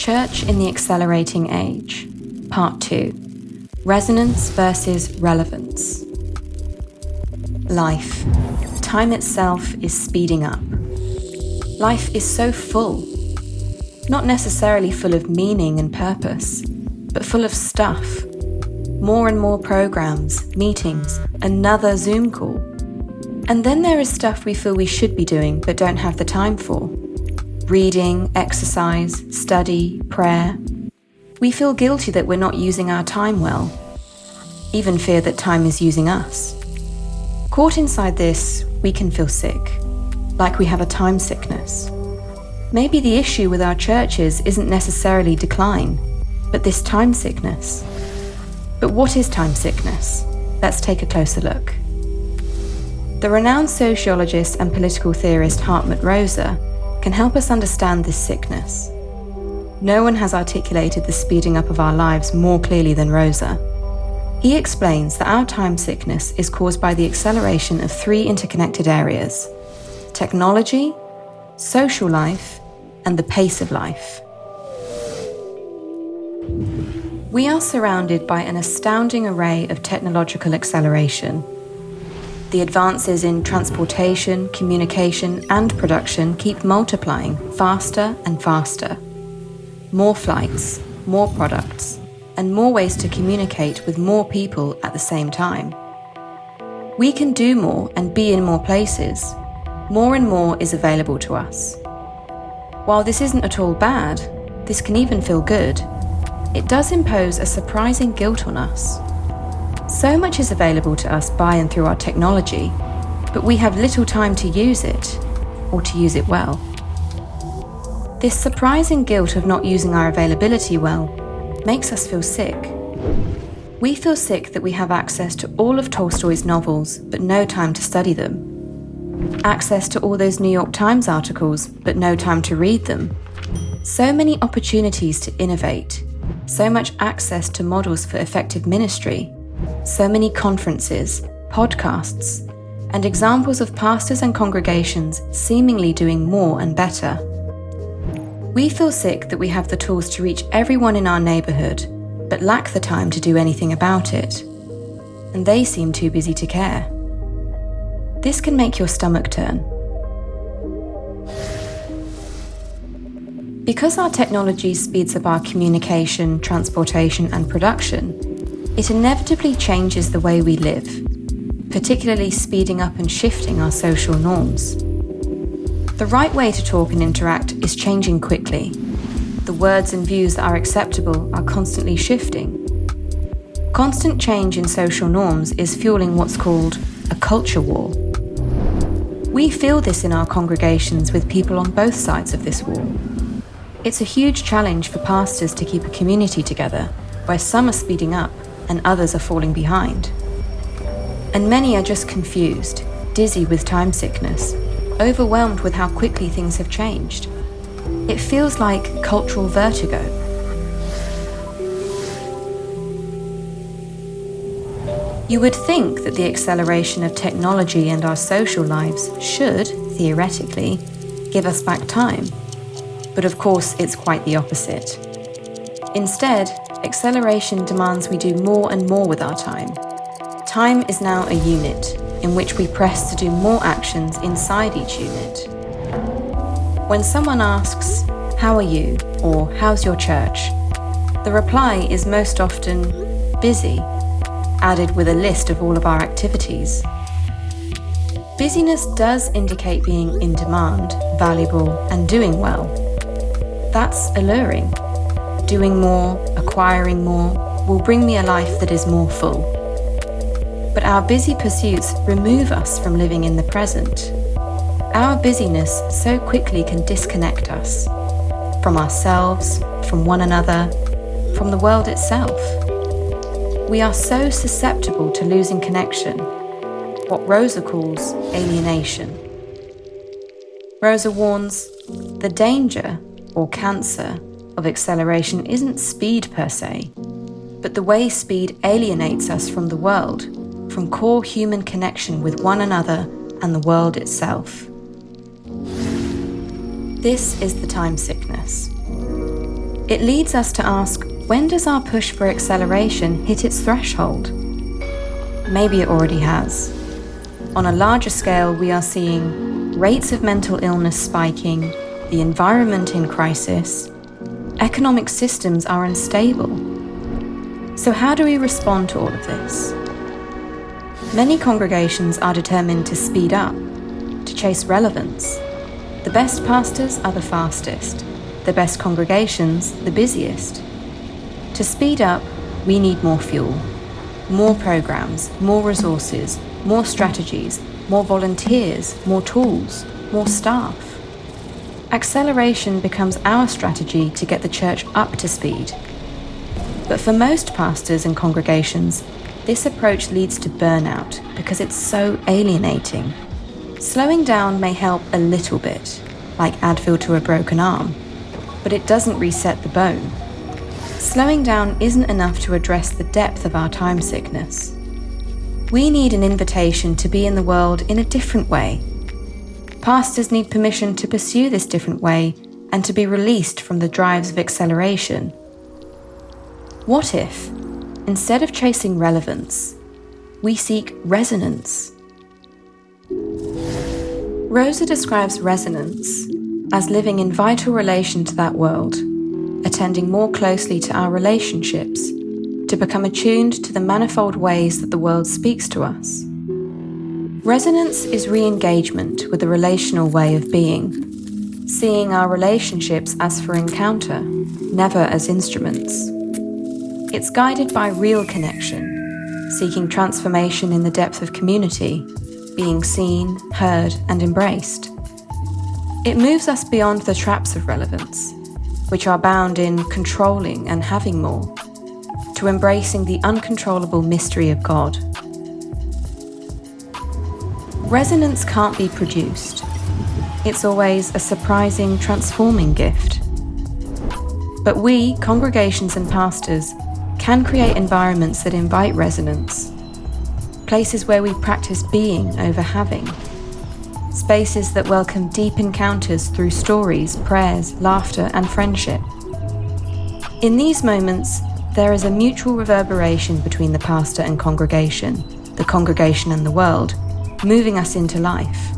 Church in the Accelerating Age, Part 2, Resonance versus Relevance. Life. Time itself is speeding up. Life is so full. Not necessarily full of meaning and purpose, but full of stuff. More and more programs, meetings, another Zoom call. And then there is stuff we feel we should be doing but don't have the time for. Reading, exercise, study, prayer. We feel guilty that we're not using our time well. Even fear that time is using us. Caught inside this, we can feel sick, like we have a time sickness. Maybe the issue with our churches isn't necessarily decline, but this time sickness. But what is time sickness? Let's take a closer look. The renowned sociologist and political theorist Hartmut Rosa can help us understand this sickness. No one has articulated the speeding up of our lives more clearly than Rosa. He explains that our time sickness is caused by the acceleration of three interconnected areas: technology, social life, and the pace of life. We are surrounded by an astounding array of technological acceleration. The advances in transportation, communication, and production keep multiplying faster and faster. More flights, more products, and more ways to communicate with more people at the same time. We can do more and be in more places. More and more is available to us. While this isn't at all bad, this can even feel good. It does impose a surprising guilt on us. So much is available to us by and through our technology, but we have little time to use it, or to use it well. This surprising guilt of not using our availability well makes us feel sick. We feel sick that we have access to all of Tolstoy's novels, but no time to study them. Access to all those New York Times articles, but no time to read them. So many opportunities to innovate, so much access to models for effective ministry, so many conferences, podcasts, and examples of pastors and congregations seemingly doing more and better. We feel sick that we have the tools to reach everyone in our neighborhood, but lack the time to do anything about it. And they seem too busy to care. This can make your stomach turn. Because our technology speeds up our communication, transportation, and production, it inevitably changes the way we live, particularly speeding up and shifting our social norms. The right way to talk and interact is changing quickly. The words and views that are acceptable are constantly shifting. Constant change in social norms is fueling what's called a culture war. We feel this in our congregations with people on both sides of this war. It's a huge challenge for pastors to keep a community together, where some are speeding up and others are falling behind. And many are just confused, dizzy with time sickness, overwhelmed with how quickly things have changed. It feels like cultural vertigo. You would think that the acceleration of technology and our social lives should, theoretically, give us back time. But of course, it's quite the opposite. Instead, acceleration demands we do more and more with our time. Time is now a unit in which we press to do more actions inside each unit. When someone asks, "How are you?" or "How's your church?" the reply is most often, "Busy," added with a list of all of our activities. Busyness does indicate being in demand, valuable, and doing well. That's alluring. Doing more, acquiring more, will bring me a life that is more full. But our busy pursuits remove us from living in the present. Our busyness so quickly can disconnect us from ourselves, from one another, from the world itself. We are so susceptible to losing connection, what Rosa calls alienation. Rosa warns, the danger, or cancer, of acceleration isn't speed per se, but the way speed alienates us from the world, from core human connection with one another and the world itself. This is the time sickness. It leads us to ask, when does our push for acceleration hit its threshold? Maybe it already has. On a larger scale, we are seeing rates of mental illness spiking, the environment in crisis, economic systems are unstable. So how do we respond to all of this? Many congregations are determined to speed up, to chase relevance. The best pastors are the fastest, the best congregations the busiest. To speed up, we need more fuel, more programs, more resources, more strategies, more volunteers, more tools, more staff. Acceleration becomes our strategy to get the church up to speed. But for most pastors and congregations, this approach leads to burnout because it's so alienating. Slowing down may help a little bit, like Advil to a broken arm, but it doesn't reset the bone. Slowing down isn't enough to address the depth of our time sickness. We need an invitation to be in the world in a different way. Pastors need permission to pursue this different way and to be released from the drives of acceleration. What if, instead of chasing relevance, we seek resonance? Rosa describes resonance as living in vital relation to that world, attending more closely to our relationships, to become attuned to the manifold ways that the world speaks to us. Resonance is re-engagement with the relational way of being, seeing our relationships as for encounter, never as instruments. It's guided by real connection, seeking transformation in the depth of community, being seen, heard, and embraced. It moves us beyond the traps of relevance, which are bound in controlling and having more, to embracing the uncontrollable mystery of God. Resonance can't be produced. It's always a surprising, transforming gift. But we, congregations and pastors, can create environments that invite resonance, places where we practice being over having, spaces that welcome deep encounters through stories, prayers, laughter, and friendship. In these moments, there is a mutual reverberation between the pastor and congregation, the congregation and the world, moving us into life.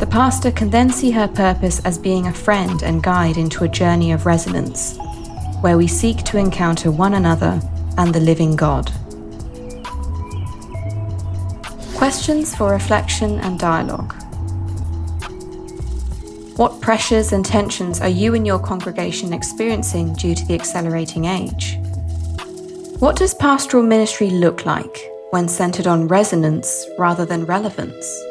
The pastor can then see her purpose as being a friend and guide into a journey of resonance, where we seek to encounter one another and the living God. Questions for reflection and dialogue. What pressures and tensions are you and your congregation experiencing due to the accelerating age? What does pastoral ministry look like when centered on resonance rather than relevance?